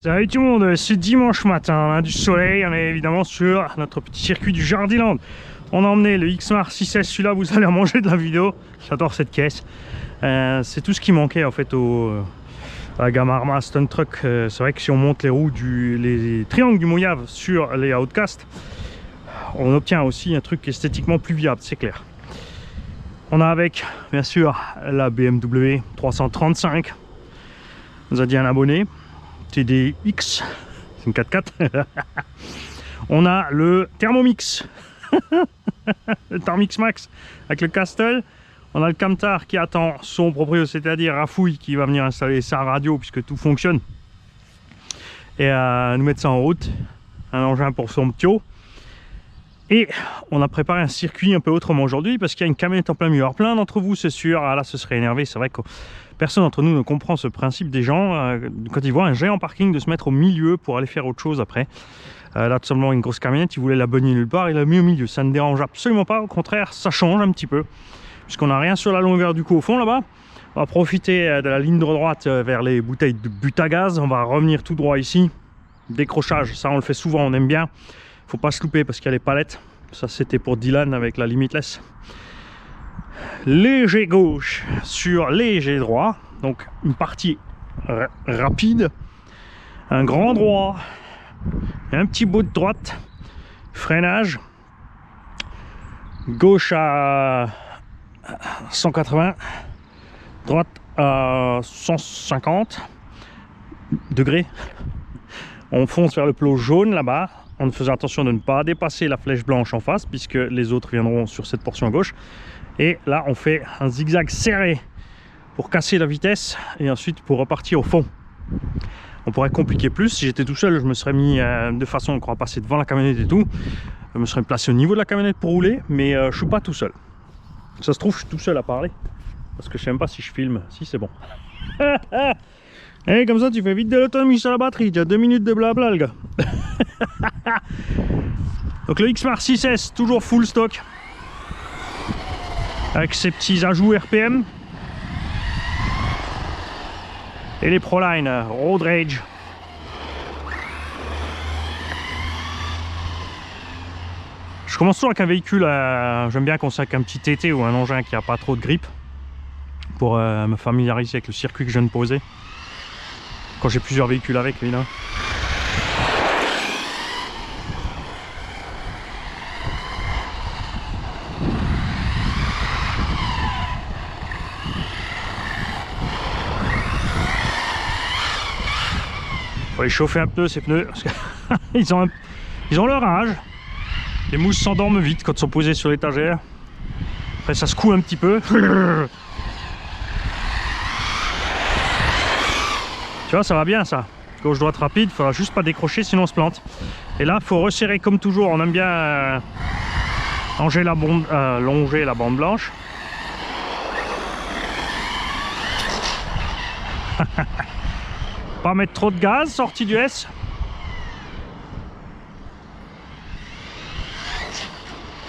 Salut tout le monde, c'est dimanche matin, on a du soleil, on est évidemment sur notre petit circuit du Jardiland. On a emmené le XMAR 6S, celui-là vous allez en manger de la vidéo, j'adore cette caisse. C'est tout ce qui manquait en fait à la gamme Arma Stunt Truck. C'est vrai que si on monte les roues, les triangles du Mojave sur les Outcast, on obtient aussi un truc esthétiquement plus viable, c'est clair. On a avec bien sûr la BMW 335, nous a dit un abonné. TDX, c'est une 4x4. On a le Thermomix, le Thermomix Max avec le Castle. On a le Camtar qui attend son proprio, c'est-à-dire Rafouille, qui va venir installer sa radio puisque tout fonctionne et nous mettre ça en route. Un engin pour son ptio. Et on a préparé un circuit un peu autrement aujourd'hui parce qu'il y a une camionnette en plein milieu. Alors plein d'entre vous, c'est sûr, là ce serait énervé. C'est vrai que personne d'entre nous ne comprend ce principe des gens quand ils voient un géant parking de se mettre au milieu pour aller faire autre chose après. Là tout simplement une grosse camionnette, ils voulaient la bonner nulle part, il l'a mis au milieu. Ça ne dérange absolument pas, au contraire ça change un petit peu. Puisqu'on n'a rien sur la longueur du coup au fond là-bas. On va profiter de la ligne droite vers les bouteilles de but à gaz. On va revenir tout droit ici. Décrochage, ça on le fait souvent, on aime bien. Faut pas se louper parce qu'il y a les palettes. Ça c'était pour Dylan avec la Limitless. Léger gauche sur léger droit. Donc une partie rapide. Un grand droit. Et un petit bout de droite. Freinage. Gauche à 180. Droite à 150 degrés. On fonce vers le plot jaune là-bas, en faisant attention de ne pas dépasser la flèche blanche en face, puisque les autres viendront sur cette portion à gauche. Et là, on fait un zigzag serré pour casser la vitesse, et ensuite pour repartir au fond. On pourrait compliquer plus. Si j'étais tout seul, je me serais mis de façon à passer devant la camionnette et tout. Je me serais placé au niveau de la camionnette pour rouler, mais je suis pas tout seul. Ça se trouve, je suis tout seul à parler, parce que je sais même pas si je filme. Si, c'est bon. Et comme ça tu fais vite de l'autonomie sur la batterie, tu as 2 minutes de blabla le gars. Donc le XMAR 6S toujours full stock avec ses petits ajouts RPM et les Proline Road Rage. Je commence toujours avec un véhicule, j'aime bien qu'on soit avec un petit TT ou un engin qui a pas trop de grippe pour me familiariser avec le circuit que je viens de poser. Quand j'ai plusieurs véhicules avec, évidemment. Faut les chauffer un peu ces pneus parce qu'ils ont leur âge. Les mousses s'endorment vite quand ils sont posés sur l'étagère. Après ça se coule un petit peu. Tu vois, ça va bien ça. Gauche droite rapide, il faudra juste pas décrocher sinon on se plante. Et là, il faut resserrer comme toujours. On aime bien longer la bande blanche. Pas mettre trop de gaz, sortie du S.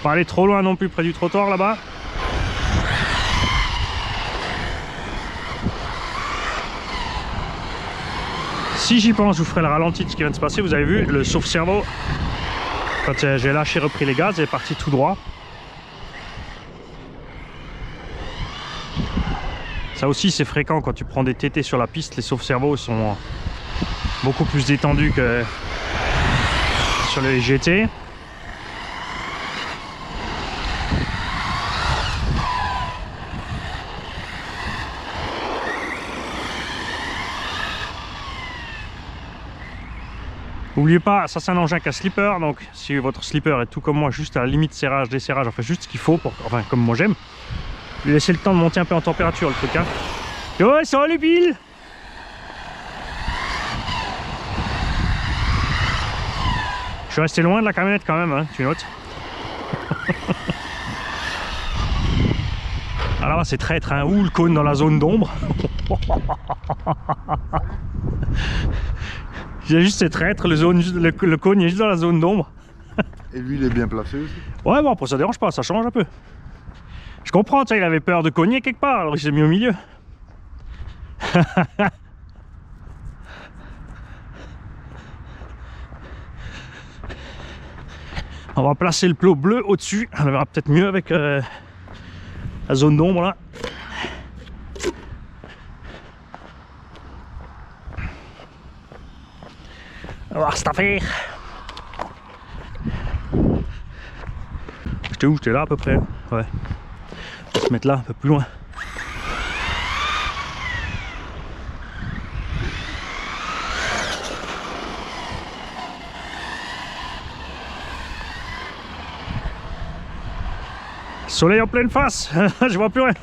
Pas aller trop loin non plus près du trottoir là-bas. Si j'y pense, je vous ferai le ralenti de ce qui vient de se passer. Vous avez vu le sauve-cerveau. Quand j'ai lâché, repris les gaz, il est parti tout droit. Ça aussi, c'est fréquent quand tu prends des TT sur la piste. Les sauve-cerveaux sont beaucoup plus détendus que sur les GT. N'oubliez pas, ça c'est un engin qui a slipper, donc si votre slipper est tout comme moi, juste à la limite serrage, desserrage, enfin juste ce qu'il faut, enfin comme moi j'aime, lui laisser le temps de monter un peu en température le truc. Hein. Oh, salut Bill! Je suis resté loin de la camionnette quand même, hein, tu notes. Alors là c'est traître, hein, ou le cône dans la zone d'ombre. J'ai juste ces traîtres, le cône est juste dans la zone d'ombre. Et lui il est bien placé aussi. Ouais bon après ça dérange pas, ça change un peu. Je comprends, tu sais, il avait peur de cogner quelque part, alors il s'est mis au milieu. On va placer le plot bleu au-dessus. On verra peut-être mieux avec la zone d'ombre là. On va voir cette affaire. J'étais où? J'étais là à peu près. Ouais. On va se mettre là un peu plus loin. Soleil en pleine face. Je vois plus rien.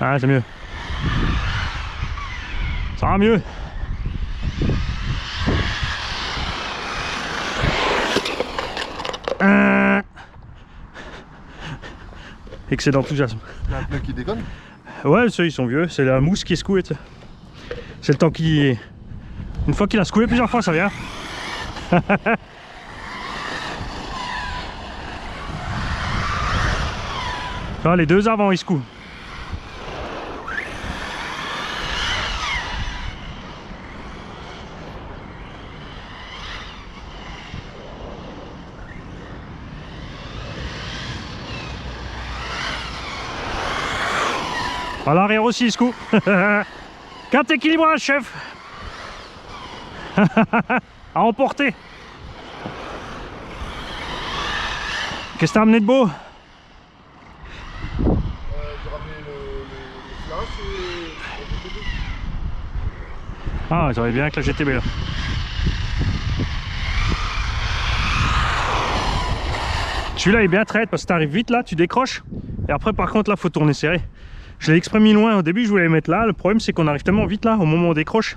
Ah, c'est mieux. Ça va mieux. Excellent enthousiasme. Il y a un pneu qui déconne. Ouais, ceux ils sont vieux. C'est la mousse qui est secouée. C'est le temps qui... Une fois qu'il a secoué plusieurs fois, ça vient. Ah, les deux avant, ils secouent. À l'arrière aussi, il secoue. 4 équilibrages, chef. À emporter. Qu'est-ce que t'as amené de beau? J'ai ramené le flash et le GTB. Ah, ça va bien avec la GTB là. Celui-là est bien traite parce que tu arrives vite là, tu décroches. Et après, par contre, là, faut tourner serré. Je l'ai exprès mis loin. Au début, je voulais les mettre là. Le problème, c'est qu'on arrive tellement vite là, au moment où on décroche.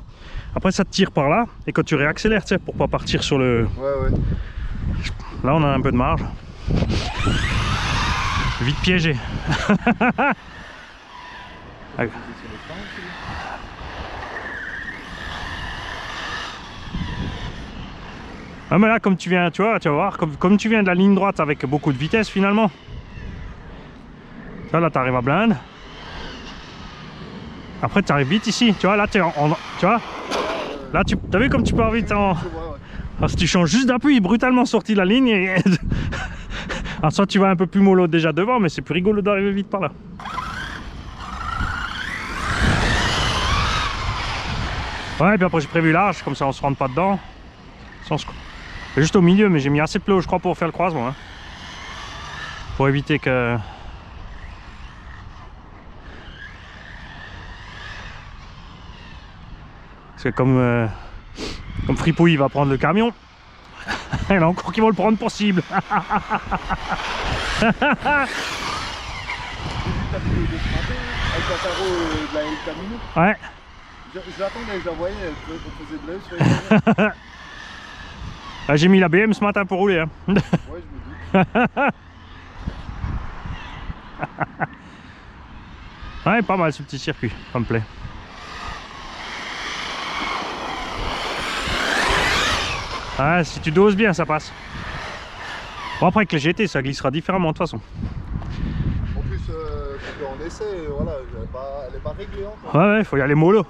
Après, ça te tire par là. Et quand tu réaccélères, tu sais, pour pas partir sur le. Ouais. Là, on a un peu de marge. Vite piégé. Ah mais là comme tu viens, tu vas voir, comme tu viens de la ligne droite avec beaucoup de vitesse finalement. Tu vois, là tu arrives à blinde. Après tu arrives vite ici, tu vois, là tu vois. Là tu as vu comme tu pars vite en... Alors, si tu changes juste d'appui, brutalement sorti de la ligne et... Alors soit tu vas un peu plus mollo déjà devant, mais c'est plus rigolo d'arriver vite par là. Ouais, et puis après j'ai prévu large, comme ça on se rentre pas dedans. Juste au milieu, mais j'ai mis assez de plots je crois pour faire le croisement hein. Pour éviter que... Parce que comme Fripouille va prendre le camion, il y en a encore qui vont le prendre pour cible. J'ai vu ta vidéo de ce matin avec la tarot de la El Camino. Ouais. Je l'attendais, je la voyais, elle faisait de l'œil sur les images. J'ai mis la BM ce matin pour rouler hein. Ouais, je me doute. Ouais, pas mal ce petit circuit, ça me plaît. Ouais, si tu doses bien, ça passe. Bon, après, avec les GT, ça glissera différemment de toute façon. En plus, en essai, voilà, elle est pas réglée encore. Ouais, il faut y aller mollo.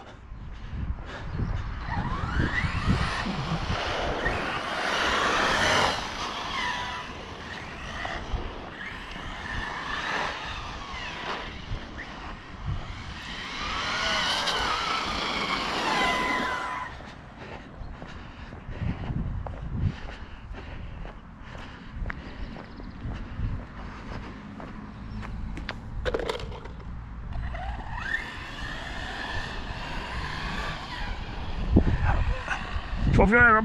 Faut faire.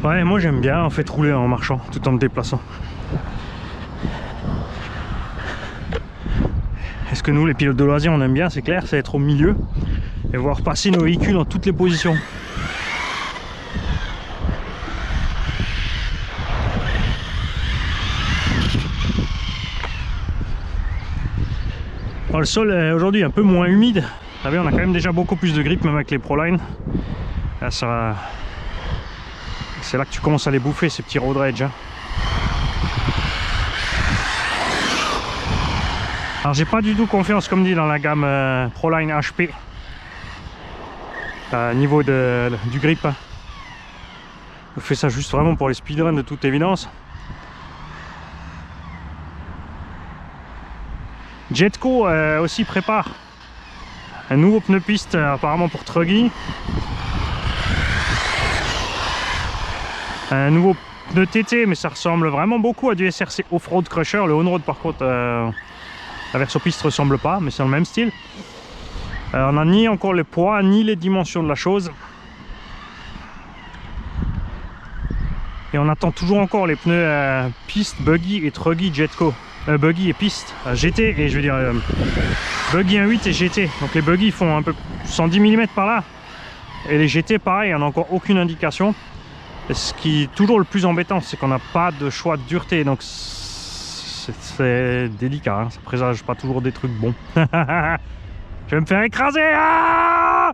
Ouais, moi j'aime bien en fait rouler en marchant tout en me déplaçant. Est-ce que nous les pilotes de loisirs on aime bien, c'est clair, c'est être au milieu et voir passer nos véhicules dans toutes les positions. Alors, le sol est aujourd'hui un peu moins humide. Vous savez, on a quand même déjà beaucoup plus de grip même avec les Proline. Là, ça... c'est là que tu commences à les bouffer ces petits road rage. Hein. Alors j'ai pas du tout confiance comme dit dans la gamme Proline HP. Niveau du grip. Hein. Je fais ça juste vraiment pour les speedruns de toute évidence. Jetco aussi prépare un nouveau pneu piste apparemment pour Truggy. Un nouveau pneu TT, mais ça ressemble vraiment beaucoup à du SRC Off-Road Crusher. Le on-road par contre, la version piste ressemble pas, mais c'est dans le même style. On n'a ni encore les poids ni les dimensions de la chose. Et on attend toujours encore les pneus piste, buggy et Truggy Jetco. Buggy et piste, GT et je veux dire buggy 1.8 et GT. Donc les buggy font un peu 110 mm par là. Et les GT pareil, on n'a encore aucune indication. Et ce qui est toujours le plus embêtant, c'est qu'on n'a pas de choix de dureté. Donc c'est délicat, hein. Ça présage pas toujours des trucs bons. Je vais me faire écraser. Ah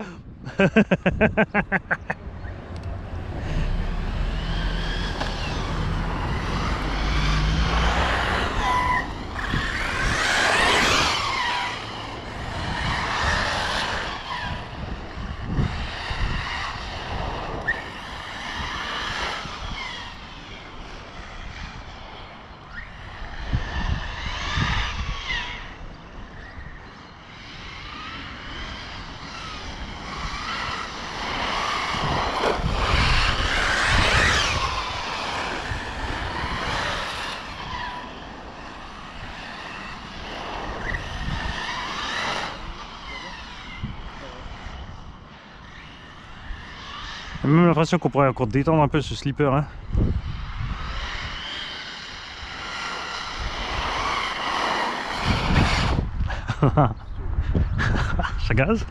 J'ai même l'impression qu'on pourrait encore détendre un peu ce slipper. Hein. Ça gaz.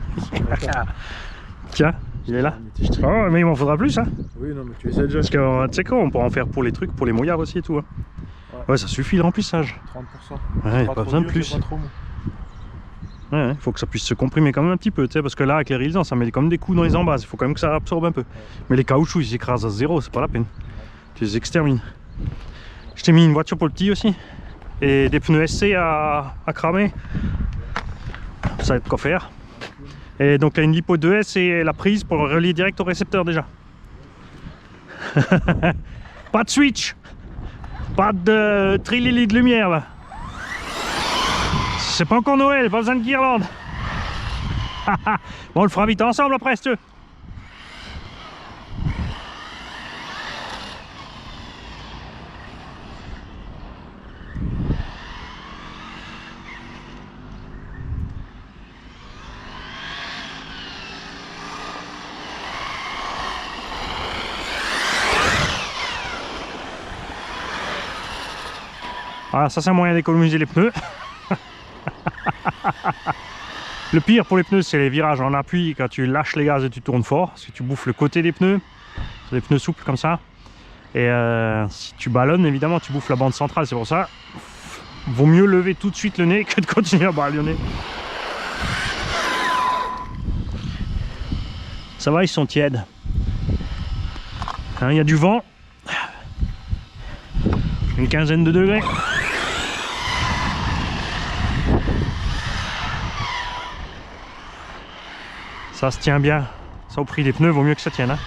Tiens, il est là. Oh, mais il m'en faudra plus, hein. Oui, non, mais tu essaies déjà. Parce que tu sais quoi, on pourra en faire pour les trucs, pour les mouillards aussi et tout. Hein. Ouais, ça suffit le remplissage. 30%. Ouais, pas besoin de plus. Ouais, faut que ça puisse se comprimer quand même un petit peu, tu sais, parce que là avec les réalisants ça met comme des coups dans les embases, il faut quand même que ça absorbe un peu. Mais les caoutchoucs ils s'écrasent à zéro, c'est pas la peine. Tu les extermines. Je t'ai mis une voiture pour le petit aussi. Et des pneus SC à cramer. Ça va être quoi faire. Et donc là une lipo 2S et la prise pour le relier direct au récepteur déjà. Pas de switch. Pas de trilili de lumière là. C'est pas encore Noël, pas besoin de guirlande. Bon, on le fera vite ensemble après, si tu veux. Voilà, ça c'est un moyen d'économiser les pneus. Le pire pour les pneus c'est les virages en appui quand tu lâches les gaz et tu tournes fort parce que tu bouffes le côté des pneus, c'est des pneus souples comme ça et si tu ballonnes évidemment tu bouffes la bande centrale, c'est pour ça vaut mieux lever tout de suite le nez que de continuer à ballonner. Ça va, ils sont tièdes, hein, y a du vent, une quinzaine de degrés. Ça se tient bien, ça au prix des pneus vaut mieux que ça tienne. Hein.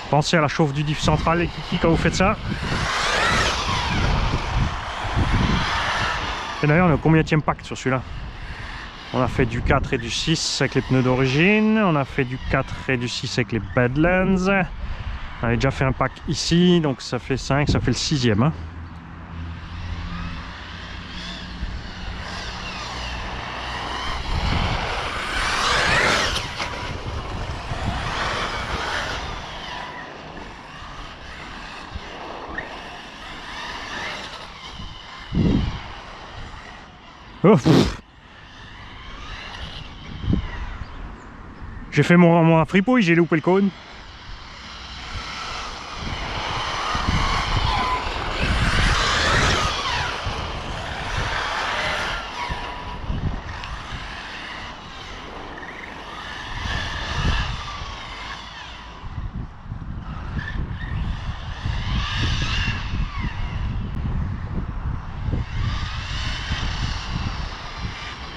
Pensez à la chauffe du diff central les kikis quand vous faites ça. Et d'ailleurs on est au combienième pacte sur celui-là? On a fait du 4 et du 6 avec les pneus d'origine, on a fait du 4 et du 6 avec les Badlands. On avait déjà fait un pack ici, donc ça fait 5, ça fait le 6e. Hein. Oh, j'ai fait mon fripouille, j'ai loupé le cône.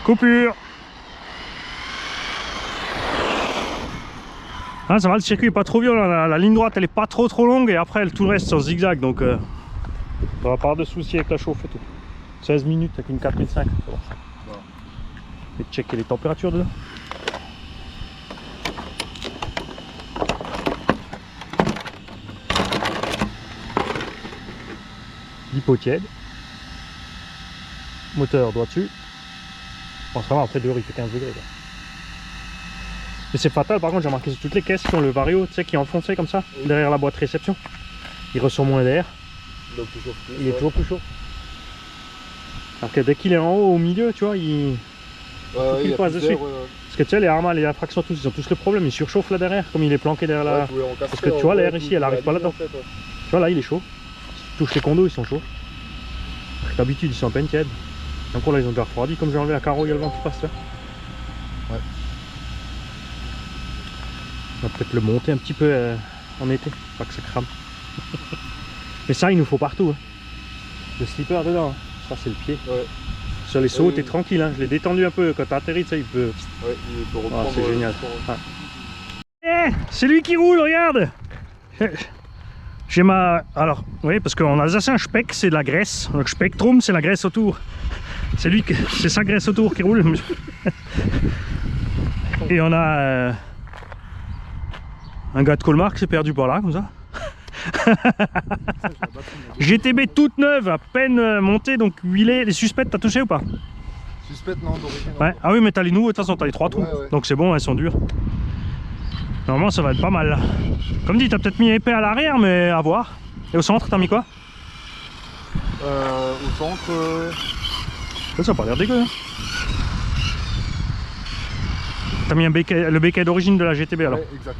Coupure. Ah, ça va, le circuit est pas trop violent, la ligne droite elle est pas trop longue et après tout le reste c'est en zigzag, donc ça va pas de soucis avec la chauffe et tout. 16 minutes avec une 4005, c'est bon. Voilà. Et checker les températures dedans. L'hypo tiède. Moteur droit dessus. Bon, ça va, après dehors il fait 15 degrés. Là. Mais c'est fatal, par contre j'ai remarqué sur toutes les caisses qui ont le vario, tu sais, qui est enfoncé comme ça, oui, derrière la boîte réception. Il ressort moins d'air. Il est toujours plus chaud. Alors que dès qu'il est en haut, au milieu, tu vois, il passe dessus. Parce que tu sais, les Arma, les Infraction, tous, ils ont tous le problème, il surchauffe là derrière, comme il est planqué derrière la... Parce que tu vois, l'air ici, elle arrive pas là-dedans. Tu vois, là il est chaud. Si tu touches les condos, ils sont chauds. D'habitude, ils sont à peine tièdes. Donc là, ils ont déjà refroidi, comme j'ai enlevé la carreau, il y a le vent qui passe là. Ouais. On va peut-être le monter un petit peu en été, pas que ça crame. Mais ça, il nous faut partout. Hein. Le slipper dedans, hein. Ça c'est le pied. Ouais. Sur les sauts, t'es tranquille, hein. Je l'ai détendu un peu quand t'as atterri, il peut... Ouais, il peut reprendre. C'est génial. Ah. C'est lui qui roule, regarde. J'ai ma... Alors, oui, parce qu'en alsacien, Speck, c'est de la graisse. Donc Spektrum, c'est la graisse autour. C'est lui, c'est sa graisse autour qui roule. Et on a un gars de Colmar qui s'est perdu par là, comme ça. GTB toute neuve, à peine montée, donc huilée. Les suspectes, t'as touché ou pas? Suspectes, non, d'origine. Ouais. Ah oui, mais t'as les nouveaux, de toute façon, t'as les 3 trous. Ouais, ouais. Donc c'est bon, elles sont dures. Normalement, ça va être pas mal là. Comme dit, t'as peut-être mis épais à l'arrière, mais à voir. Et au centre, t'as mis quoi? Au centre. Ça a pas l'air dégueu. Hein. T'as mis un béquet, le béquet d'origine de la GTB alors? Ouais, exact.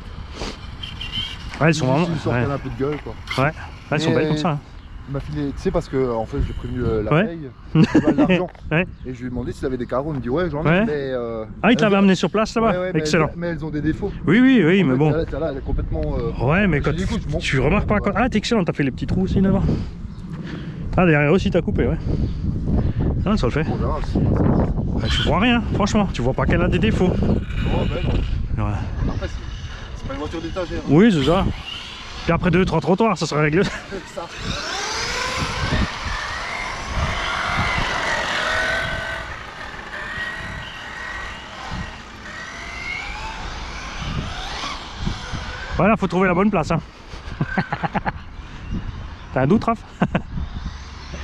Ouais, elles sont vraiment. Ils sortent un peu de gueule quoi. Ouais, elles sont belles comme ça. Hein. Il m'a filé, tu sais, parce que en fait, j'ai prévenu la veille, l'argent. Ouais. Et je lui ai demandé s'il avait des carreaux. Il me dit ouais, j'en ai. Mais, ah, il te l'avait amené sur place là-bas. Ouais, excellent. Mais elles ont des défauts. Oui, mais bon. Là, elle est complètement. Ouais, mais quand tu remarques pas. Ah, t'es excellent, t'as fait les petits trous aussi devant. Ah, derrière aussi, t'as coupé, ouais. Ah, ça le fait. Tu vois rien, franchement. Tu vois pas qu'elle a des défauts. Non, ben non. Ouais. Après, c'est pas une voiture d'étagère. Oui, c'est ça. Puis après 2-3 trottoirs, ça sera réglé. Ça. Voilà, faut trouver la bonne place. Hein. T'as un doute, Raph?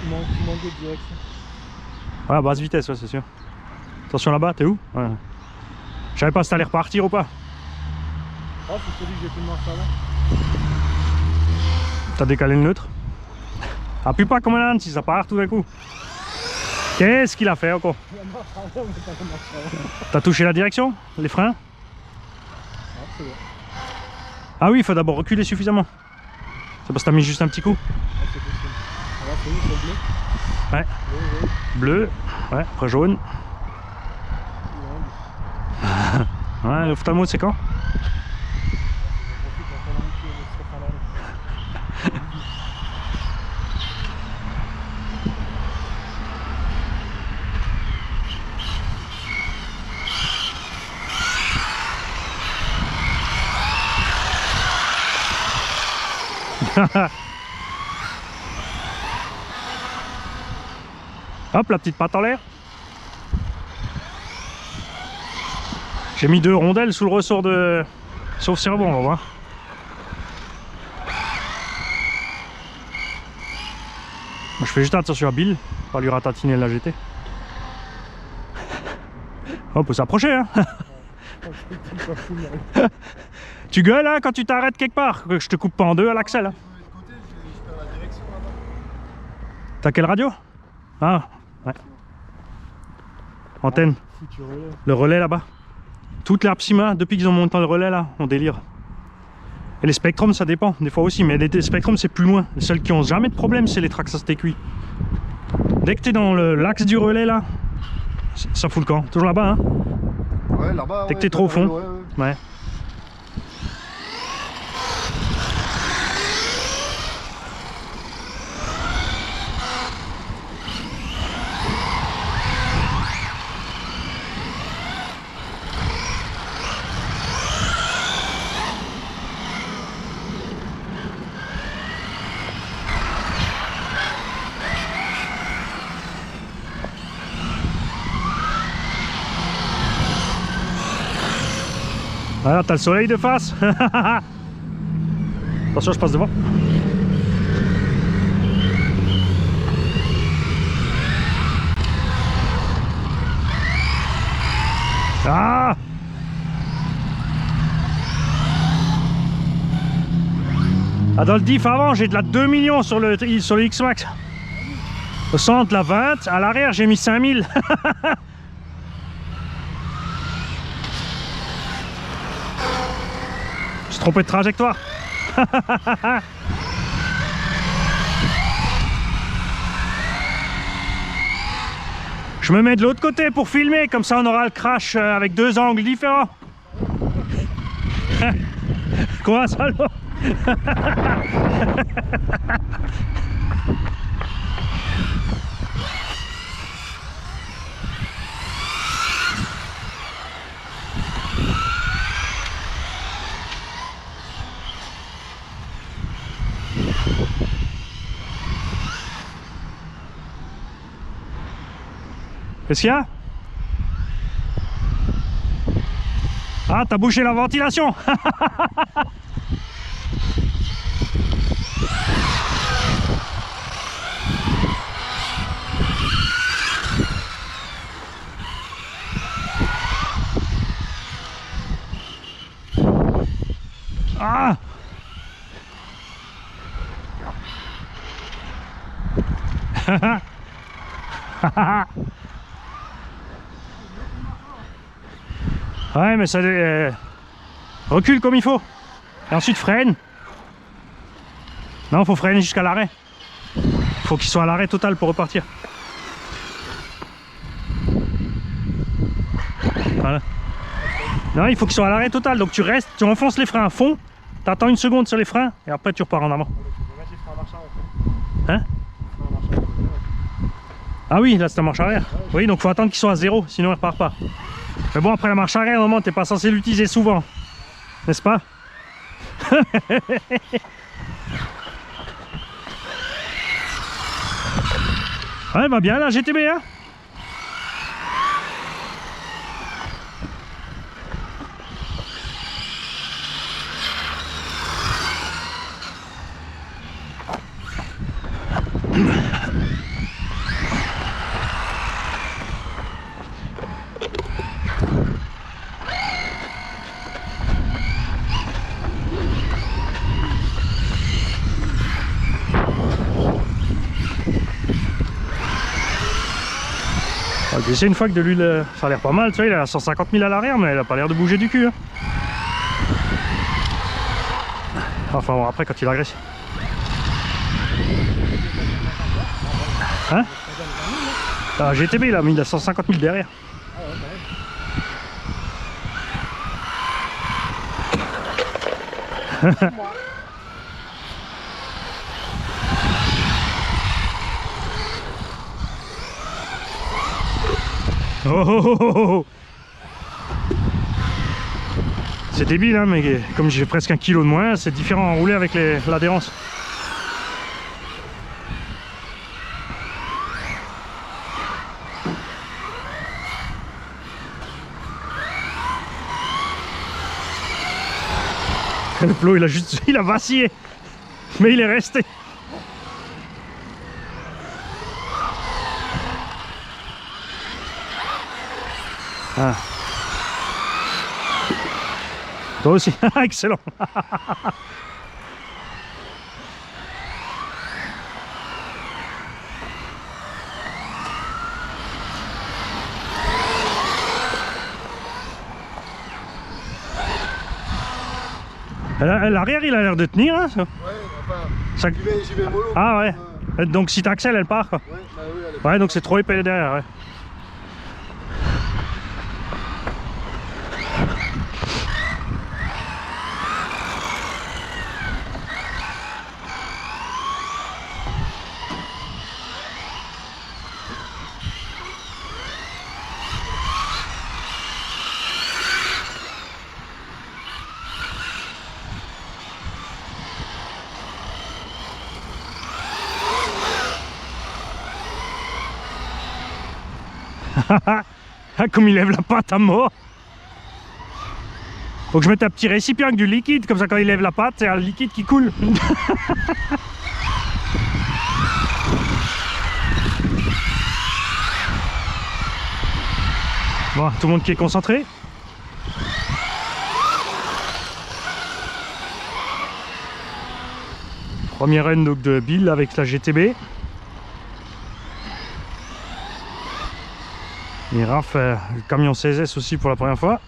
Il manque de direction. Ouais, basse vitesse, ouais, c'est sûr. Attention là-bas, t'es où? Ouais. Je savais pas si t'allais repartir ou pas. Ah, c'est celui que j'ai fait marcher avant. T'as décalé le neutre? Appuie pas comme un âne si ça part tout d'un coup. Qu'est-ce qu'il a fait encore? T'as touché la direction? Les freins? Ah, c'est bon. Ah oui, il faut d'abord reculer suffisamment. C'est parce que t'as mis juste un petit coup. Ah, c'est possible. Alors, c'est où, c'est bleu? Ouais. Bleu, ouais, après jaune. Ouais, l'ophtalmo, c'est quand? Hop, la petite patte en l'air. J'ai mis 2 rondelles sous le ressort de... Sauf cerveau, on va voir. Moi, je fais juste attention à Bill, pas lui ratatiner la GT. On peut s'approcher, hein. Tu gueules, hein, quand tu t'arrêtes quelque part, que je te coupe pas en deux à l'axel. Hein. T'as quelle radio? Ah, ouais. Antenne. Le relais là-bas. Toutes les Arpsima, depuis qu'ils ont monté le relais là, on délire. Et les Spectrum, ça dépend, des fois aussi, mais les Spectrum c'est plus loin. Les seuls qui ont jamais de problème, c'est les Traxxas TQI. Dès que tu es dans l'axe du relais là, ça fout le camp. Toujours là-bas, hein. Ouais, là-bas. Dès que t'es trop au fond. Ouais. Voilà, t'as le soleil de face. Attention, je passe devant. Ah! Ah, dans le diff avant, j'ai de la 2 millions sur le X-Max. Au centre, la 20. À l'arrière, j'ai mis 5000. Je suis trompé de trajectoire. Je me mets de l'autre côté pour filmer, comme ça on aura le crash avec 2 angles différents. Quoi, salaud? Qu'est-ce qu'il y a? Ah, t'as bouché la ventilation. Ah. Ouais, mais ça recule comme il faut. Et ensuite freine. Non, faut freiner jusqu'à l'arrêt. Faut qu'il soit à l'arrêt total pour repartir. Voilà. Non, il faut qu'il soit à l'arrêt total. Donc tu restes, tu enfonces les freins à fond, t'attends une seconde sur les freins et après tu repars en avant. Hein? Ah oui, là c'est la marche arrière. Oui, donc faut attendre qu'il soit à 0, sinon il repart pas. Mais bon, après la marche arrière, normalement, t'es pas censé l'utiliser souvent. N'est-ce pas? Ouais, va bien la GTB, hein? J'ai essayé une fois que de l'huile, ça a l'air pas mal, tu vois, il a 150 000 à l'arrière, mais il a pas l'air de bouger du cul. Hein. Enfin bon, après quand il agresse. Hein? Ah, GTB il a mis 150 000 derrière. Oh, oh, oh, oh. C'est débile hein, mais comme j'ai presque 1 kg de moins, c'est différent à rouler avec l'adhérence. Le plot il a vacillé, mais il est resté. Ah. Toi aussi, excellent. L'arrière il a l'air de tenir hein, ça. Ouais, enfin, Ça... j'y vais mollo. Ah ouais. Donc si t'accèles elle part quoi. Ouais, bah oui, elle est... Ouais donc c'est trop épais derrière ouais. Comme il lève la patte à mort. Faut que je mette un petit récipient avec du liquide, comme ça quand il lève la patte, c'est un liquide qui coule. Bon, tout le monde qui est concentré. Première run donc de Bill avec la GTB. Et Raph, le camion 16S aussi pour la première fois.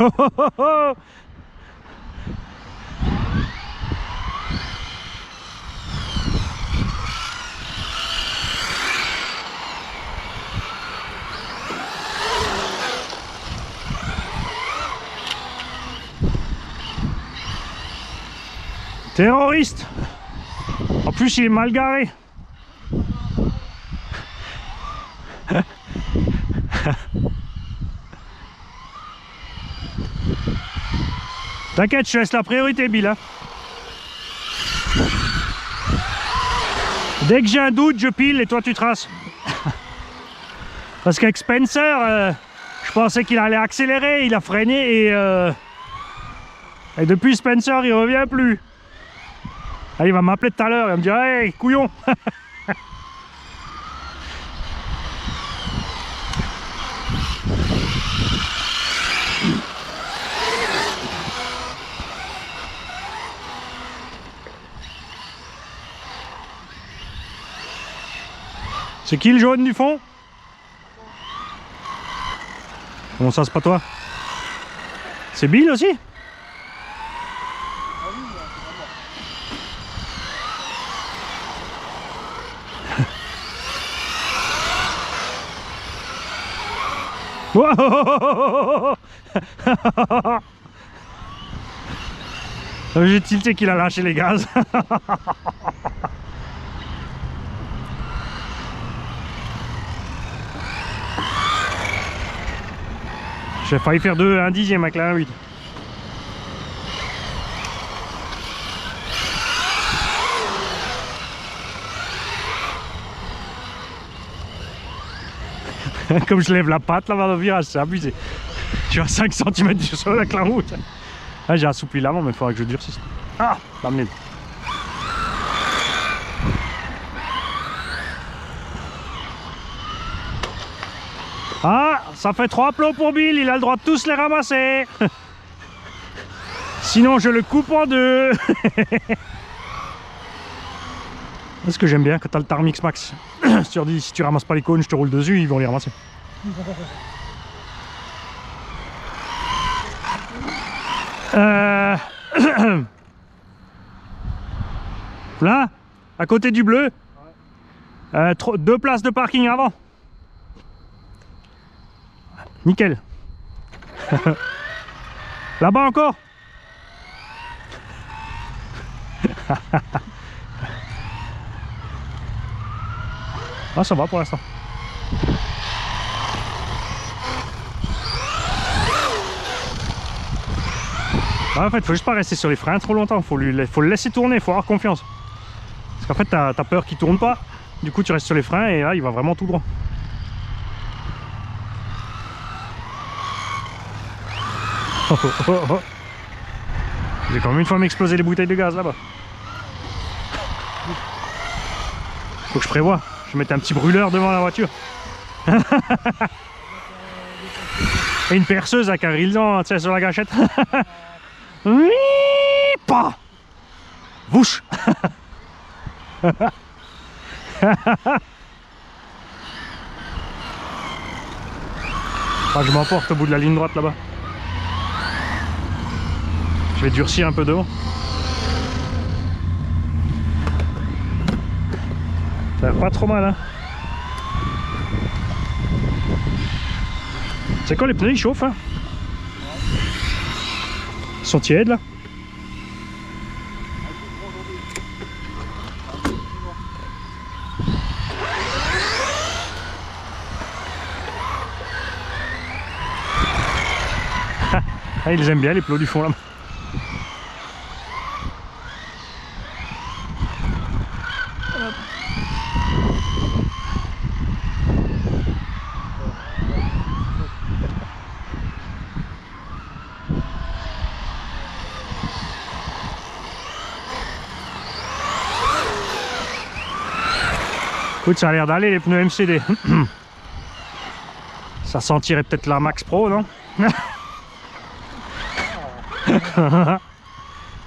Oh, oh, oh, oh. Terroriste. En plus il est mal garé. T'inquiète, je te laisse la priorité Bill hein. Dès que j'ai un doute je pile et toi tu traces. Parce qu'avec Spencer je pensais qu'il allait accélérer, il a freiné et depuis Spencer il revient plus. Ah, il va m'appeler tout à l'heure, il va me dire hey couillon. C'est qui le jaune du fond? Comment ça, c'est pas toi? C'est Bill aussi? J'ai tilté qu'il a lâché les gaz. J'ai failli faire un dixième avec la 1.8. Comme je lève la patte là dans le virage, c'est abusé. Je suis à 5 cm du sol avec la route. Ah, j'ai assoupli l'avant, mais il faudra que je durcisse. Ah, l'amener. Ah, ça fait 3 plots pour Bill, il a le droit de tous les ramasser. Sinon, je le coupe en deux. C'est ce que j'aime bien quand t'as le Tarmix Max. Si tu leur dis, si tu ramasses pas les cônes, je te roule dessus, ils vont les ramasser. Là, à côté du bleu, 2 places de parking avant. Nickel. Là-bas encore. Ah, ça va pour l'instant. Ah, en fait, faut juste pas rester sur les freins trop longtemps. Faut le laisser tourner, faut avoir confiance. Parce qu'en fait, t'as peur qu'il tourne pas. Du coup, tu restes sur les freins et là, il va vraiment tout droit. Oh, oh, oh, oh. J'ai quand même une fois m'exploser les bouteilles de gaz là-bas. Faut que je prévoie. Je vais mettre un petit brûleur devant la voiture. Et une perceuse avec un rilsan, tu sais, sur la gâchette. Oui, pas. Vouche. Ah, je m'emporte au bout de la ligne droite là-bas. Je vais durcir un peu devant. Ça a l'air pas trop mal, hein. C'est quoi, les pneus ils chauffent, hein? Ils sont tièdes là. Ah, ils aiment bien les plots du fond là. Écoute, ça a l'air d'aller les pneus MCD. Ça sentirait peut-être la Max Pro, non?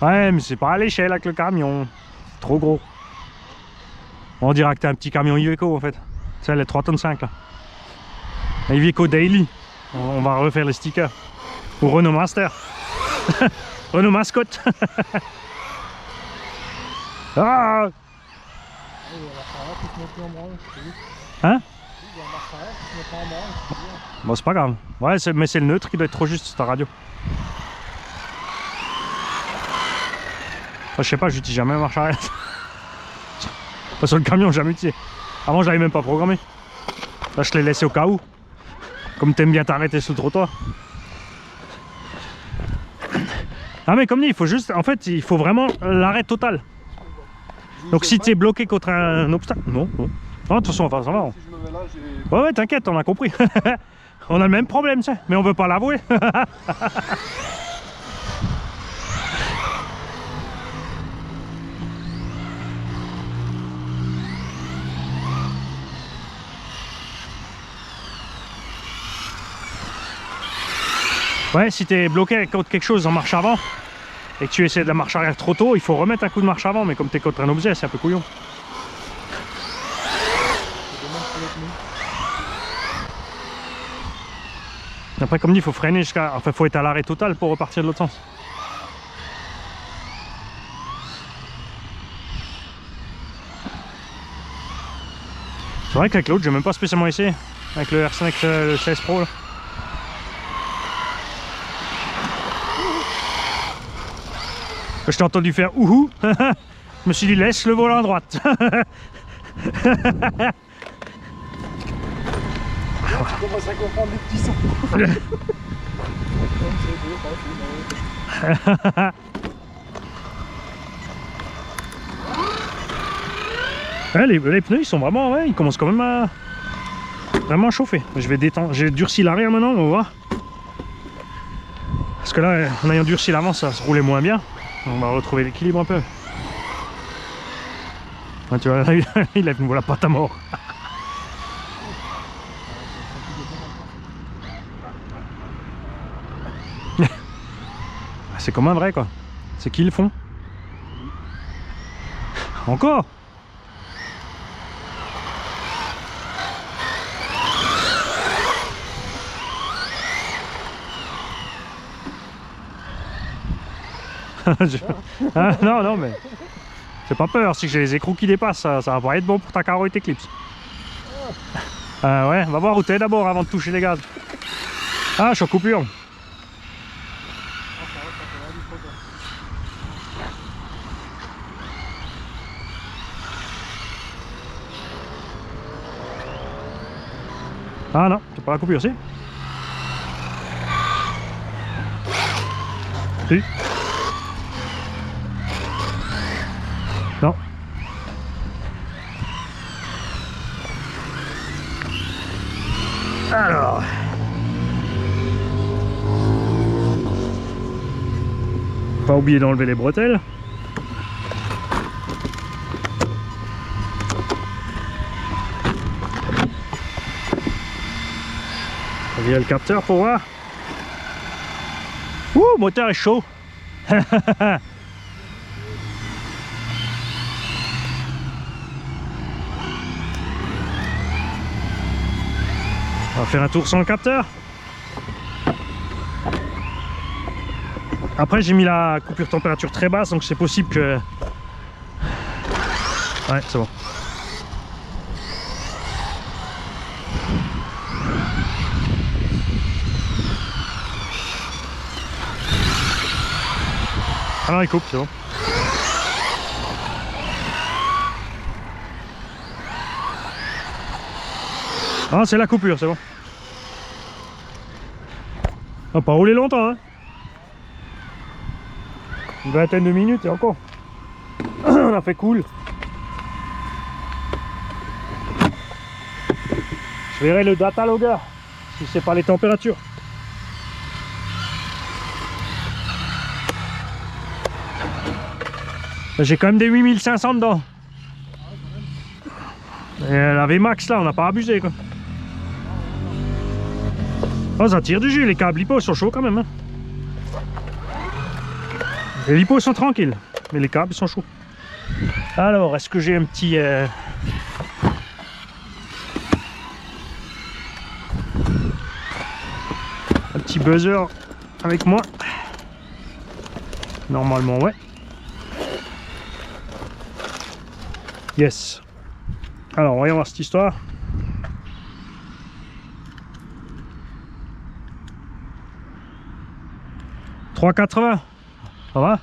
Ouais, mais c'est pas à l'échelle avec le camion. C'est trop gros. On dirait que t'as un petit camion Iveco en fait. C'est les 3,5 tonnes là. Iveco Daily. On va refaire les stickers. Ou Renault Master. Renault Mascotte. Ah! Hein? Bon, c'est pas grave. Ouais, mais c'est le neutre qui doit être trop juste sur ta radio. Enfin, je sais pas, j'utilise jamais la marche arrière. Enfin, sur le camion, j'ai jamais utilisé. Avant, je l'avais même pas programmé. Là, je l'ai laissé au cas où. Comme t'aimes bien t'arrêter sous le trottoir. Ah, mais comme dit, il faut juste. En fait, il faut vraiment l'arrêt total. Donc, si t'es bloqué contre un obstacle. Non, non. Ah, de toute façon, enfin, ça va. Ouais, ouais, t'inquiète, on a compris. On a le même problème, ça. Mais on veut pas l'avouer. Ouais, si t'es bloqué contre quelque chose en marche avant et que tu essaies de la marche arrière trop tôt, il faut remettre un coup de marche avant, mais comme t'es contre un objet, c'est un peu couillon. Après, comme dit, il faut freiner jusqu'à. Enfin, il faut être à l'arrêt total pour repartir de l'autre sens. C'est vrai qu'avec l'autre, j'ai même pas spécialement essayé. Avec le R5, le 16 Pro là. Je t'ai entendu faire ouhou. Je me suis dit laisse le volant à droite. Je commence à comprendre les petits sons. Ouais, les pneus ils sont vraiment, ouais, ils commencent quand même à vraiment chauffer. Je vais détendre, j'ai durci l'arrière maintenant, on va voir. Parce que là, en ayant durci l'avant, ça se roulait moins bien. On va retrouver l'équilibre un peu. Ouais, tu vois, il a voilà pas ta mort. C'est comme un vrai quoi. C'est qui le font? Encore? Ah, non, non, mais j'ai pas peur. Si j'ai les écrous qui dépassent, ça va pas être bon pour ta Karo et Eclipse. Ouais, va voir où t'es d'abord avant de toucher les gaz. Ah, je suis en coupure. Ah non, c'est pas la coupure, si. Si. Non. Alors. Pas oublier d'enlever les bretelles. J'ai le capteur pour voir. Ouh, le moteur est chaud. On va faire un tour sans le capteur. Après j'ai mis la coupure température très basse, donc c'est possible que... Ouais, c'est bon. Ah non, il coupe, c'est bon. Ah, c'est la coupure, c'est bon. On va pas rouler longtemps, hein. Une vingtaine de minutes et encore. On a fait cool. Je verrai le data logger si c'est pas les températures. J'ai quand même des 8500 dedans. Et la VMAX là, on n'a pas abusé quoi. Oh, ça tire du jus, les câbles lipo sont chauds quand même. Hein. Les lipos sont tranquilles, mais les câbles sont chauds. Alors, est-ce que j'ai un petit... un petit buzzer avec moi? Normalement, ouais. Yes. Alors, voyons voir cette histoire. « 3,80 ». Ça va?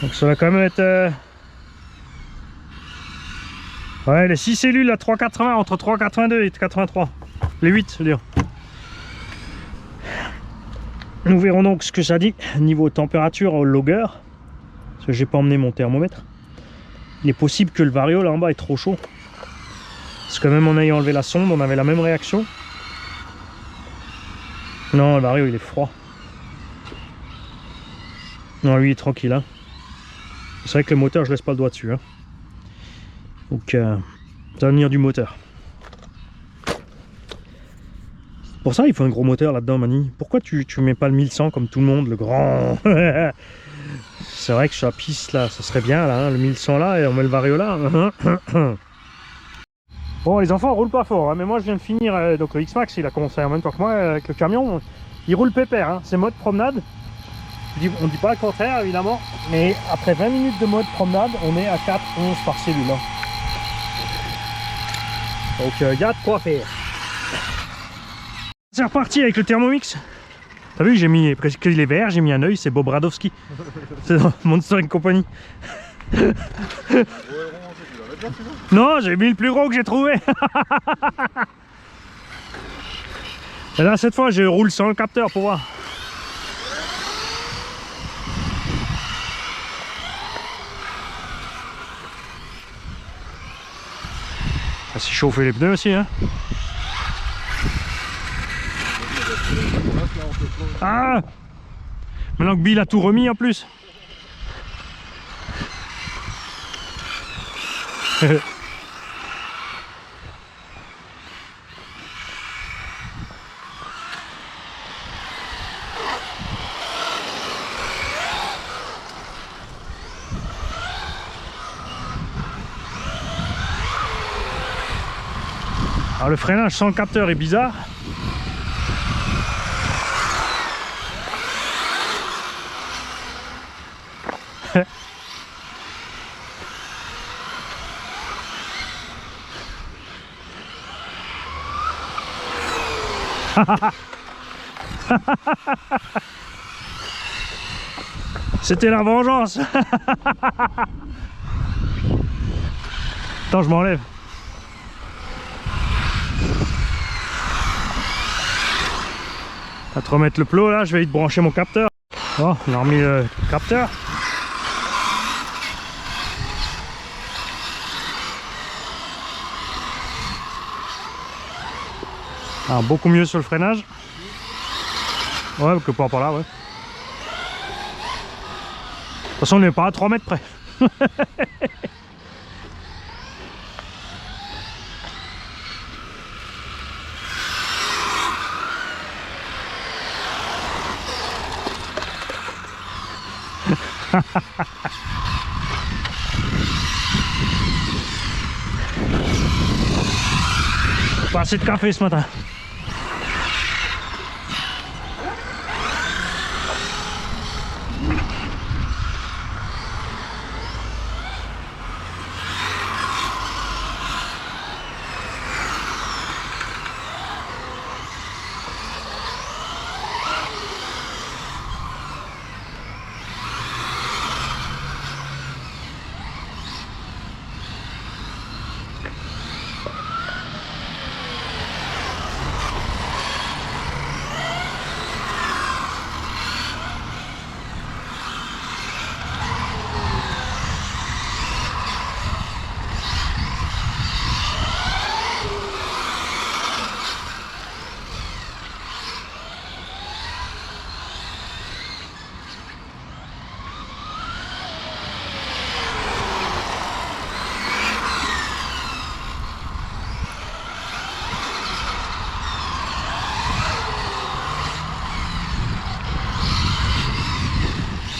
Donc ça va quand même être... Ouais, les 6 cellules à 3,80, entre 3,82 et 83. Les 8, je veux dire. Nous verrons donc ce que ça dit niveau température au logger. Parce que j'ai pas emmené mon thermomètre. Il est possible que le vario là en bas est trop chaud. Parce que même en ayant enlevé la sonde, on avait la même réaction. Non, le vario il est froid. Non, lui il est tranquille. Hein. C'est vrai que le moteur, je laisse pas le doigt dessus. Hein. Donc, ça va venir du moteur. Pour ça, il faut un gros moteur là-dedans, Mani. Pourquoi tu mets pas le 1100 comme tout le monde, le grand? C'est vrai que sur la piste là, ça serait bien là, hein, le 1100 là, et on met le vario là. Bon, les enfants roulent pas fort, hein, mais moi je viens de finir. Donc le X-Max, il a commencé en même temps que moi avec le camion. Il roule pépère, hein, c'est mode promenade. On dit pas le contraire évidemment, mais après 20 minutes de mode promenade, on est à 4,11 par cellule. Hein. Donc il y a de quoi faire. C'est reparti avec le Thermomix. T'as vu, j'ai mis presque les verts, j'ai mis un œil, c'est Bob Radowski. C'est dans Monster & Company. Non, j'ai mis le plus gros que j'ai trouvé. Et là, cette fois, je roule sans le capteur pour voir. Ça s'est chauffé les pneus aussi, hein. Ah! Maintenant que Bill a tout remis en plus. Alors le freinage sans le capteur est bizarre. C'était la vengeance. Attends, je m'enlève. À te remettre le plot là, je vais y te brancher mon capteur. Oh, on a remis le capteur. Alors, beaucoup mieux sur le freinage. Ouais, que par là, ouais. De toute façon, on n'est pas à 3 mètres près. Pas assez de café ce matin.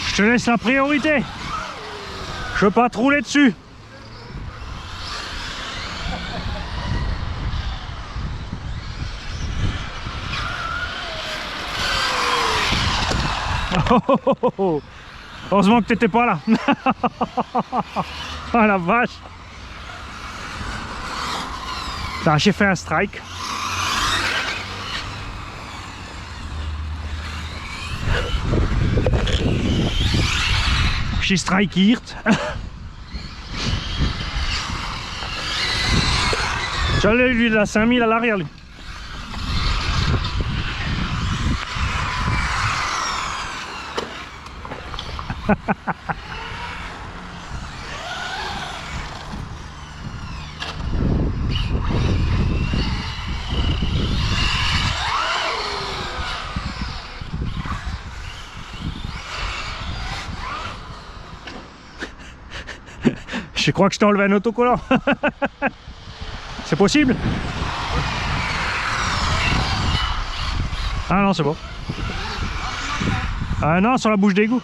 Je te laisse la priorité. Je veux pas te rouler dessus. Oh. Heureusement que t'étais pas là. Ah la vache. J'ai fait un strike. J'ai strikiert. J'allais lui de la 5000 à l'arrière lui. Je crois que je t'ai enlevé un autocollant. C'est possible? Ah non, c'est bon. Ah non, sur la bouche d'égout.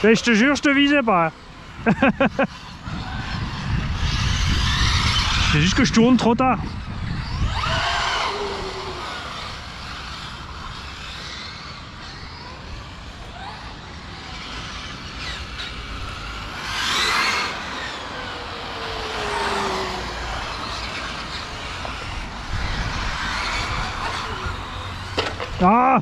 Et je te jure, je te visais pas. C'est juste que je tourne trop tard. Ah!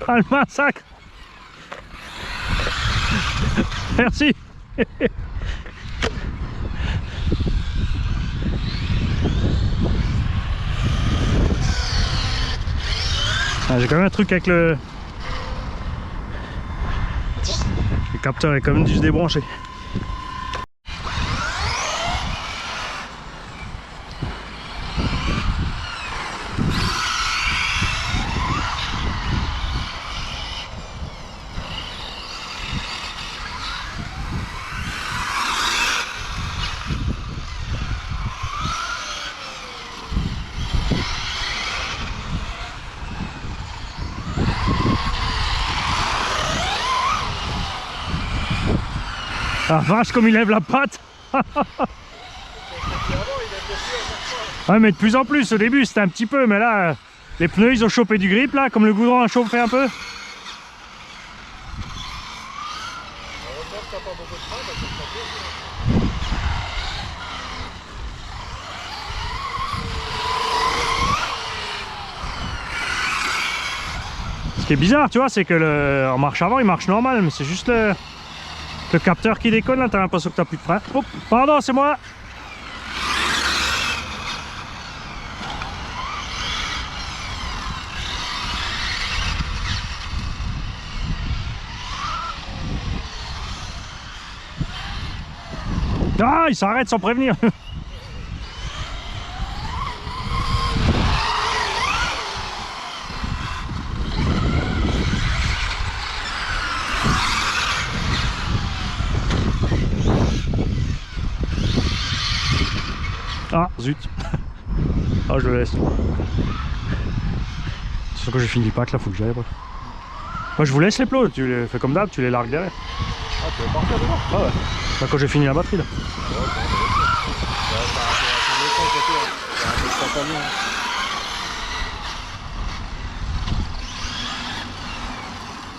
Ah, le massacre. Merci. Ah, j'ai quand même un truc avec le capteur est quand même dû se débrancher. Ah vache comme il lève la patte. Ouais, mais de plus en plus, au début c'était un petit peu, mais là, les pneus ils ont chopé du grip là, comme le goudron a chauffé un peu. Ce qui est bizarre, tu vois, c'est que en marche avant il marche normal, mais c'est juste le capteur qui déconne là, t'as l'impression que t'as plus de frein. Oh, pardon, c'est moi. Ah, il s'arrête sans prévenir. Ah, zut. Ah, je le laisse. C'est sûr que j'ai fini le pack là, faut que j'aille. Moi, je vous laisse les plots, tu les fais comme d'hab, tu les largues derrière. Ah, tu vas partir devant? Ah ouais. Bah, quand j'ai fini la batterie là. C'est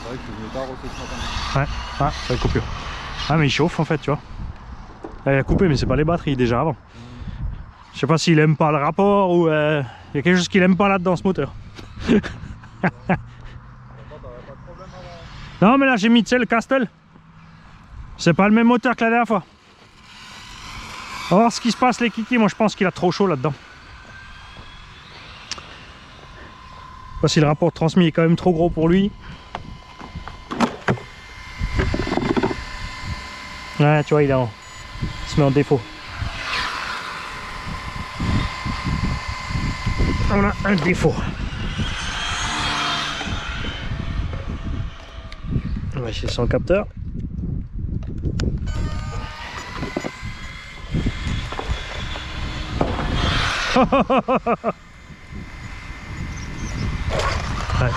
vrai que je n'ai pas arrosé ce matin. Ouais, ah, ça va couper. Ah, mais il chauffe en fait, tu vois. Là, il a coupé, mais c'est pas les batteries déjà avant. Je sais pas s'il aime pas le rapport ou il y a quelque chose qu'il aime pas là-dedans ce moteur. Non, mais là j'ai mis, tu sais, le Castel. C'est pas le même moteur que la dernière fois. On va voir ce qui se passe les kikis. Moi je pense qu'il a trop chaud là-dedans. Je sais pas si le rapport transmis est quand même trop gros pour lui. Ouais, tu vois, il se met en défaut. On a un défaut. On va essayer sans capteur. Ouais.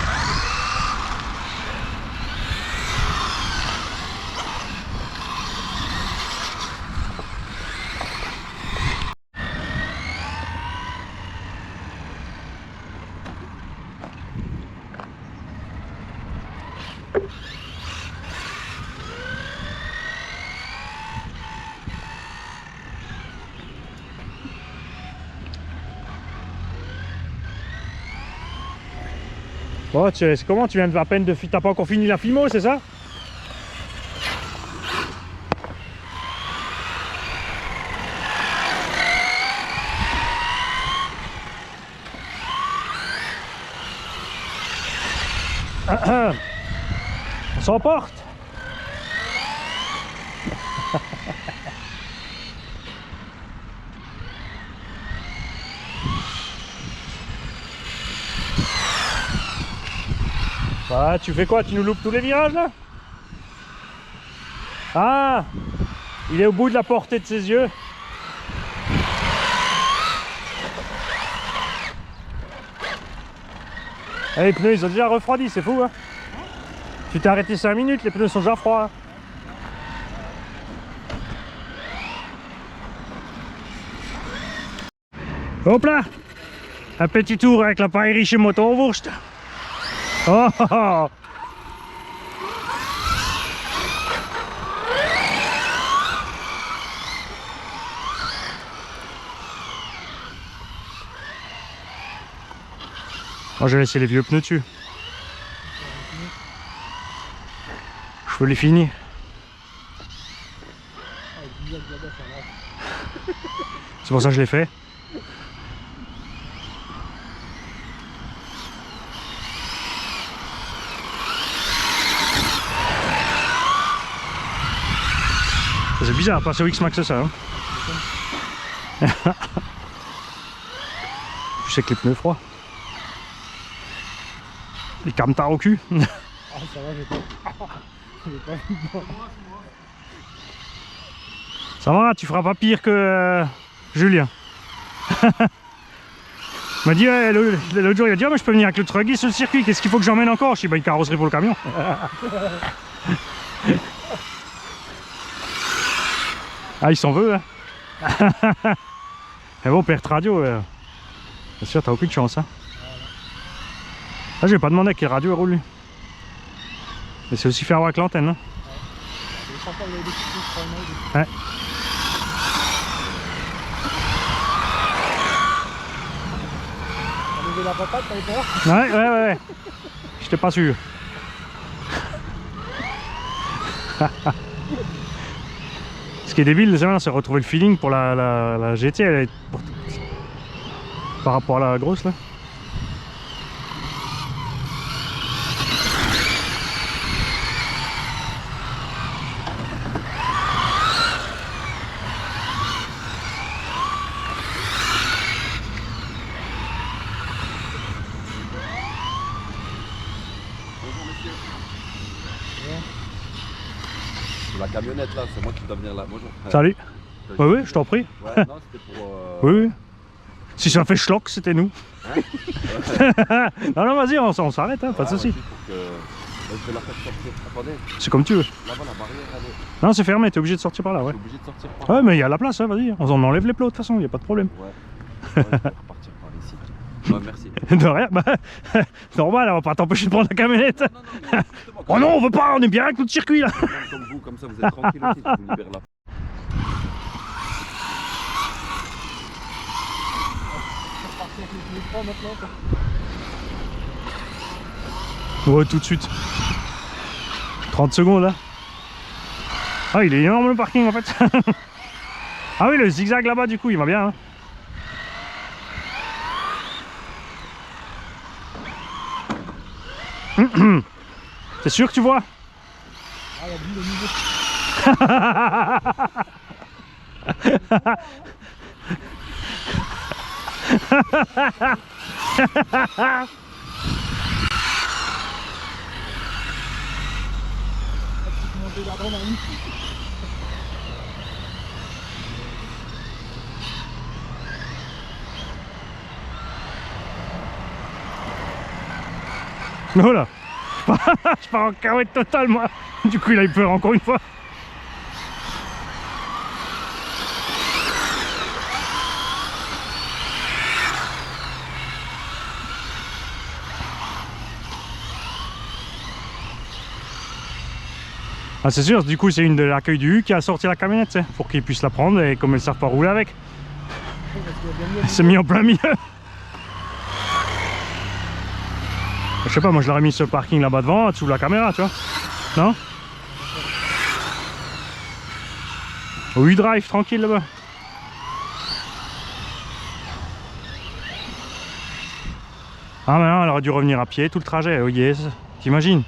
Bon, c'est comment? Tu viens de à peine de... T'as pas encore fini la Fimo, c'est ça? On s'emporte. Voilà, tu fais quoi? Tu nous loupes tous les virages là? Ah, il est au bout de la portée de ses yeux. Ah, les pneus ils ont déjà refroidi, c'est fou hein. Tu t'es arrêté 5 minutes, les pneus sont déjà froids. Hop là, un petit tour avec l'appareil riche et motorwurst. Oh, oh, oh. Oh, je vais laisser les vieux pneus dessus. Je veux les finir. C'est pour ça que je l'ai fait. C'est bizarre, passer au X-Max ça. Hein. Je sais que les pneus froids. Les camtars au cul. Ah ça va, j'ai pas vu dedans. Ça va, tu feras pas pire que Julien. Il m'a dit, ouais, l'autre jour il a dit, ah, mais je peux venir avec le truggy sur le circuit, qu'est-ce qu'il faut que j'emmène encore? Je dis, bah une carrosserie pour le camion. Ah, il s'en veut, hein. Mais bon, perte radio, C'est sûr, t'as aucune chance. Hein. Là, je vais pas demander à quelle radio il roule lui. Mais c'est aussi faire avec l'antenne. Hein. Ouais. La patate, t'avais peur? Ouais. J'étais pas sûr. Ce qui est débile, c'est retrouver le feeling pour la GT. Elle est... Par rapport à la grosse là. La camionnette là, c'est moi qui dois venir là. Bonjour. Salut. Oui, je t'en prie. Ouais, non, c'était pour. Oui. Si ça fait schlock, c'était nous. Hein non, vas-y, on s'arrête, hein, pas de soucis. Je vais la faire sortir. Attendez, C'est comme tu veux. là-bas la barrière, elle est. Non, c'est fermé, t'es obligé de sortir par là, ouais. Je suis obligé de sortir par Ouais, mais il y a la place, hein, vas-y. On enlève les plots de toute façon, il n'y a pas de problème. Ouais. Je vais repartir par ici. Ouais, merci. De rien, bah, normal, on va pas t'empêcher de prendre la camionnette. Non, justement, Oh non, on veut pas, on est bien avec notre circuit là. comme vous, comme ça vous êtes tranquille aussi, je vous libère là. Ouais, tout de suite. 30 secondes là. Ah, il est énorme le parking en fait. Ah oui, le zigzag là-bas du coup, il va bien. Hein. C'est sûr que tu vois? Ah, il a vu le niveau. Voilà. Je pars en carouette totale moi. Du coup il a eu peur encore une fois. Ah c'est sûr, du coup c'est une de l'accueil du U qui a sorti la camionnette pour qu'ils puissent la prendre et comme elles savent pas rouler avec. Elle s'est mis en plein milieu. Je sais pas, moi je l'aurais mis sur le parking là-bas devant, sous la caméra, tu vois. Non? Au U-Drive, tranquille là-bas. Ah mais non, elle aurait dû revenir à pied tout le trajet, oh yes. T'imagines?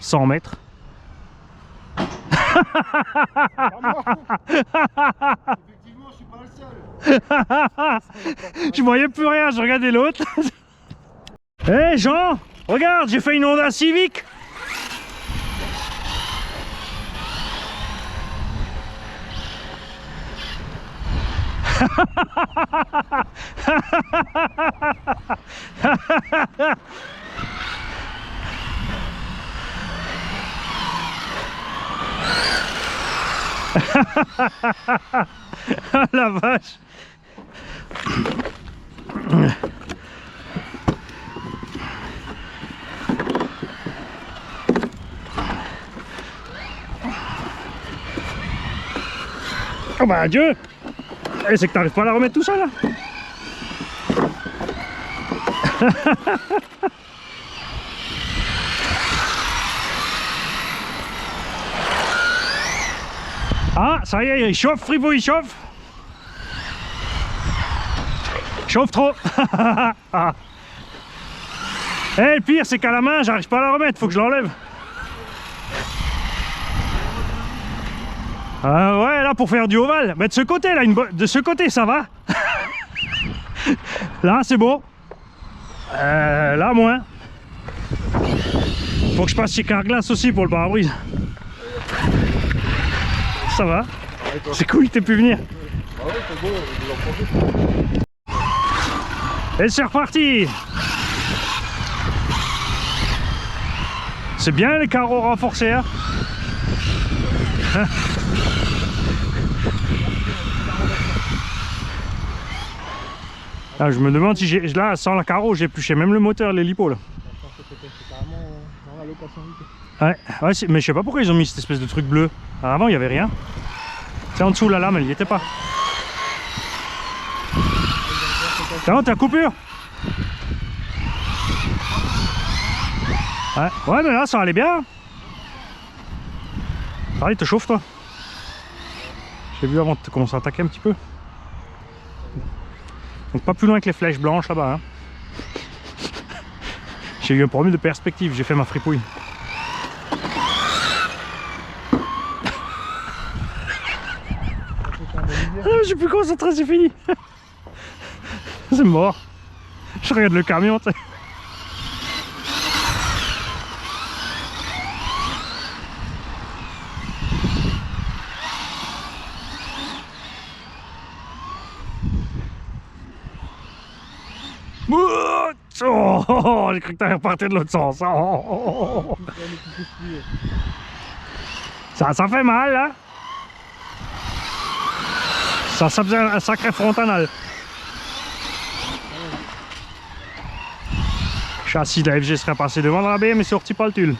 100 mètres. Effectivement, je suis pas le seul. Je voyais plus rien, je regardais l'autre. Hé hey Jean, regarde, j'ai fait une Honda Civic. Ah la vache. Oh bah adieu. Et c'est que t'arrives pas à la remettre tout seul là. Ah, ça y est, il chauffe, Fribourg, il chauffe. Chauffe trop. Eh, le pire, c'est qu'à la main, j'arrive pas à la remettre, faut que je l'enlève. Ouais, là, pour faire du ovale. Mais de ce côté, là, de ce côté, ça va. Là, c'est bon. Là, moins. Faut que je passe chez Carglass aussi pour le pare-brise. Ça va. C'est cool que t'aies pu venir. Ah ouais, c'est beau, je vais en profiter. Et c'est reparti. C'est bien les carreaux renforcés, hein. Ah, je me demande si j'ai là sans la carreau j'ai épluché même le moteur, l'hélipo là. Je pense que c'est carrément dans la location vite. Ouais, ouais mais je sais pas pourquoi ils ont mis cette espèce de truc bleu. Alors avant il y avait rien. C'est en dessous la lame, elle y était pas. Tiens, t'as coupure. Ouais, ouais mais là ça allait bien. Ah, il te chauffe toi. J'ai vu avant de commencer à attaquer un petit peu. Donc pas plus loin que les flèches blanches là-bas. Hein. J'ai eu un problème de perspective, j'ai fait ma fripouille. Je suis plus concentré, c'est fini. C'est mort. Je regarde le camion, tu sais. Oh, j'ai cru que t'allais repartir de l'autre sens. Oh. Ça fait mal, là. Ça faisait un sacré frontal. Châssis de la FG serait passé devant la BM mais sorti pas le tulle.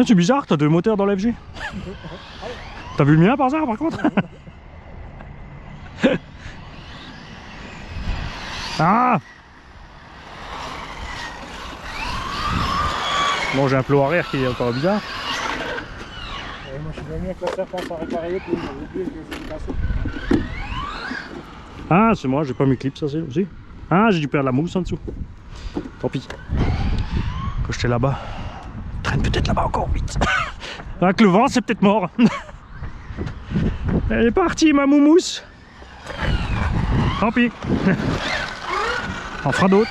C'est bizarre, t'as 2 moteurs dans la FG. T'as vu le mien par hasard par contre? Ah! Bon, j'ai un plot arrière qui est encore bizarre. Moi je suis venu avec la serpente à réparer puis j'ai oublié que c'était cassé. Ah, c'est moi, j'ai pas mes clips, ça c'est aussi. Ah, j'ai dû perdre la mousse en dessous. Tant pis. Quand j'étais là-bas, traîne peut-être là-bas encore vite. Avec le vent, c'est peut-être mort. Elle est partie, ma moumousse. Tant pis. On fera d'autres.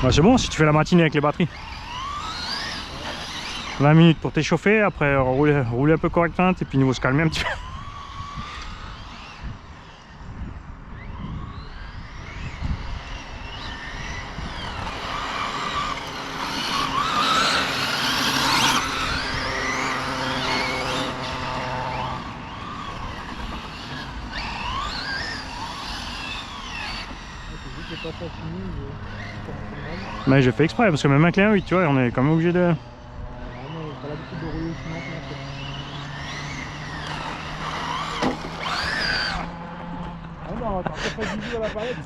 Ouais, c'est bon si tu fais la matinée avec les batteries. 20 minutes pour t'échauffer, après rouler un peu correctement et puis nous se calmer un petit peu. Mais j'ai fait exprès parce que même un client 8, tu vois, on est quand même obligé de.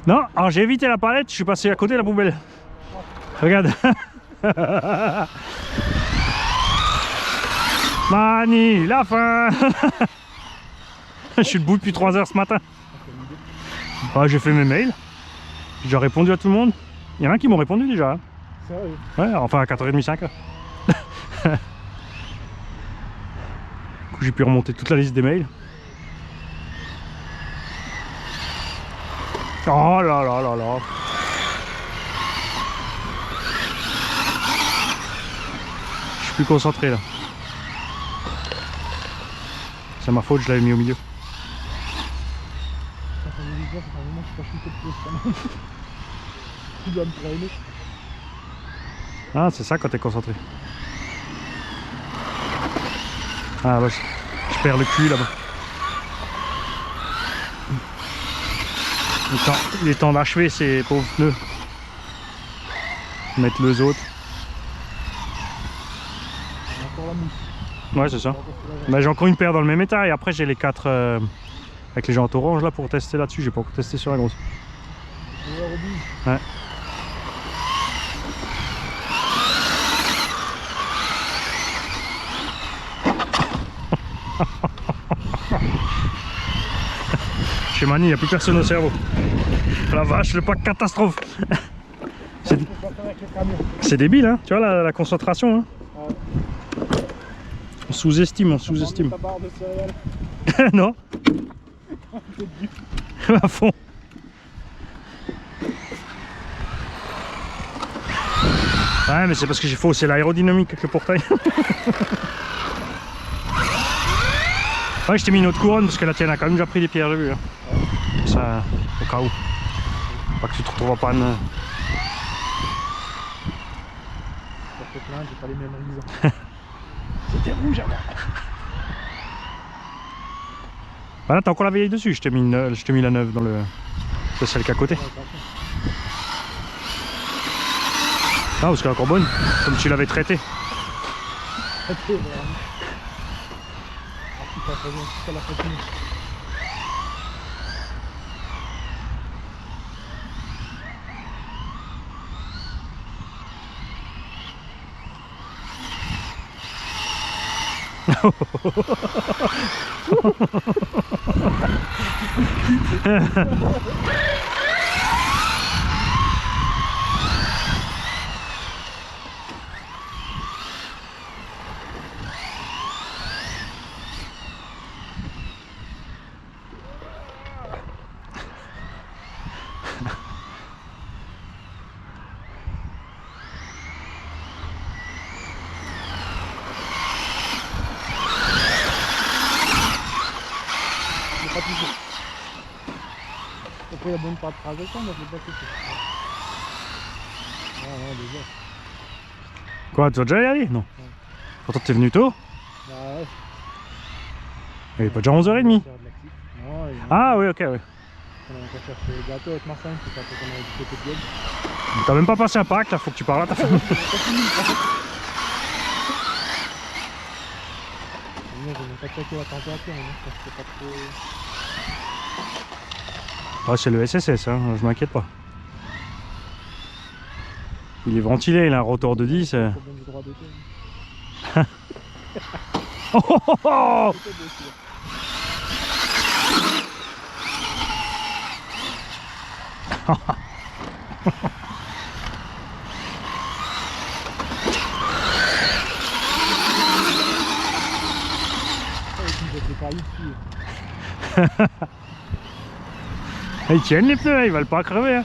Non, alors j'ai évité la palette, je suis passé à côté de la poubelle. Regarde. Mani, la fin. Je suis debout depuis 3 heures ce matin. Ouais, j'ai fait mes mails. J'ai déjà répondu à tout le monde. Il y en a qui m'ont répondu déjà. Hein. Sérieux? Ouais, enfin à 4h30, 5h. Du coup, j'ai pu remonter toute la liste des mails. Oh là là là là. Je suis plus concentré là. C'est ma faute, je l'avais mis au milieu. Tu dois me traîner. Ah, c'est ça quand t'es concentré. Ah bah, je perds le cul là-bas. Il est temps d'achever ces pauvres pneus. Mettre les autres. Encore la mousse. Ouais, c'est ça. Bah, j'ai encore une paire dans le même état et après j'ai les 4 avec les jantes oranges là pour tester là-dessus. J'ai pas encore testé sur la grosse. Ouais. Chez Mani, il n'y a plus personne au cerveau. La vache, le pack catastrophe. C'est débile, hein. Tu vois la concentration. Hein. On sous-estime, on sous-estime. Non. À fond. Ouais, mais c'est parce que j'ai faussé l'aérodynamique avec le portail. Ouais, je t'ai mis une autre couronne parce que la tienne a quand même déjà pris des pierres de vue. Hein. Ça, au cas où. Pas que tu te retrouves en panne. J'ai pas les mêmes raisons. C'était rouge avant. Bah là t'as encore la vieille dessus, je t'ai mis la neuve dans le... C'est celle qui est à côté. Ah parce qu'elle est encore bonne, comme tu l'avais traitée. Après la bonne part de trajectoire, moi je l'ai pas fait. Ah non, déjà. Quoi, tu vas déjà y aller? Non. Ouais. Pourtant t'es venu tôt? Bah ouais. Il est pas déjà 11h30? Non, Ah oui, ok, oui. on a encore cherché le gâteau avec Martin, c'est ça qu'on a du côté de Dieu. T'as même pas passé un pack là, faut que tu parles à ta femme. J'ai même pas checké la température, mais je pense que c'est pas trop. Ah, c'est le SSS, hein, je m'inquiète pas. Il est ventilé, il a un rotor de 10. Problème du droit d'auto. Oh, oh, oh, oh. Ils tiennent les pneus, ils veulent pas crever. Hein.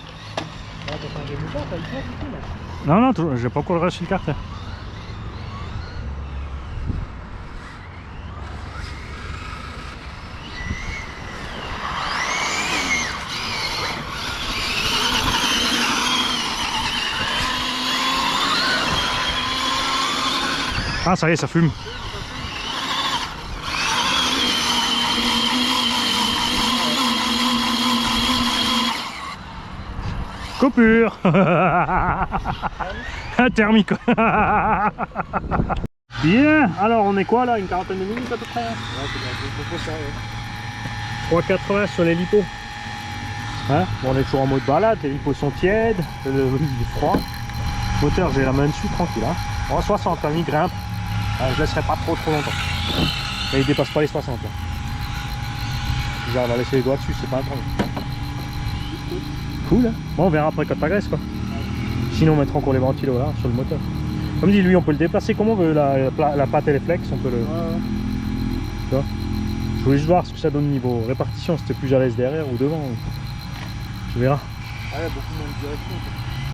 Non, non, j'ai pas encore le reste sur le carter. Ah, ça y est, ça fume. Coupure. Thermique. Bien, alors on est quoi là? Une quarantaine de minutes à peu près hein? Ouais, c'est bien, 3,80 sur les lipos. Hein, bon, on est toujours en mode balade, les lipos sont tièdes, il est froid. Moteur, j'ai la main dessus, tranquille. Hein. En 60, il grimpe. Je laisserai pas trop longtemps. Mais il dépasse pas les 60 là. J'arrive à laisser les doigts dessus, c'est pas un problème. Cool hein. Bon, on verra après quand t'agresses quoi. Sinon on mettra encore les ventilos là sur le moteur. Comme dit lui, on peut le déplacer comme on veut, la patte et les flex, on peut le... Tu vois. Je voulais juste voir ce que ça donne niveau répartition, si t'es plus à l'aise derrière ou devant. Tu verras. Ah, il y a beaucoup moins de direction.